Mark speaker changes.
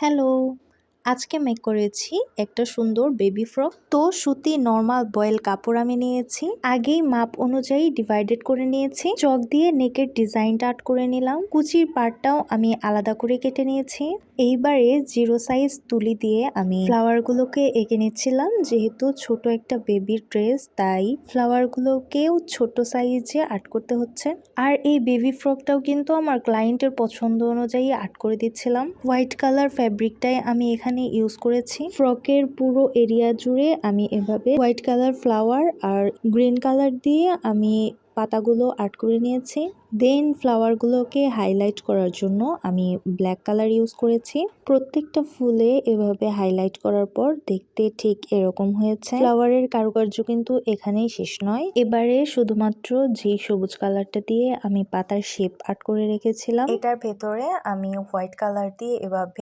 Speaker 1: Hello! আজকে make করেছি একটা সুন্দর বেবি ফ্রক। তো সুতি নরমাল বয়েল কাপড় আমি নিয়েছি। আগেই মাপ অনুযায়ী ডিভাইডেড করে নিয়েছি। চক দিয়ে নেকের ডিজাইনটা আর্ট করে নিলাম। কুচির পার্টটাও আমি আলাদা করে কেটে নিয়েছি। এইবারে 0 সাইজ তুলি দিয়ে আমি ফ্লাওয়ারগুলোকে এঁকে নিচ্ছিলাম। যেহেতু ছোট একটা বেবির ড্রেস, তাই ফ্লাওয়ারগুলোকেও ছোট সাইজে আর্ট করতে হচ্ছে। আর এই বেবি ফ্রকটাও কিন্তু আমার ক্লায়েন্টের পছন্দ অনুযায়ী আর্ট করে দিচ্ছিলাম। হোয়াইট কালার ফ্যাব্রিকটাই আমি এখানে ইউজ করেছি। ফ্রকের পুরো এরিয়া জুড়ে আমি এভাবে হোয়াইট কালার ফ্লাওয়ার আর গ্রিন কালার দিয়ে আমি পাতাগুলো আর্ট করে নিয়েছি। দেন ফ্লাওয়ারগুলোকে হাইলাইট করার জন্য আমি ব্ল্যাক কালার ইউজ করেছি। প্রত্যেকটা ফুলে এভাবে হাইলাইট করার পর দেখতে ঠিক এরকম হয়েছে। ফ্লাওয়ারের কারুকার্য কিন্তু এখানেই শেষ নয়। এবারে শুধুমাত্র যে সবুজ কালারটা দিয়ে আমি পাতার শেপ আর্ট করে রেখেছিলাম, এটার ভেতরে আমি হোয়াইট কালার দিয়ে এভাবে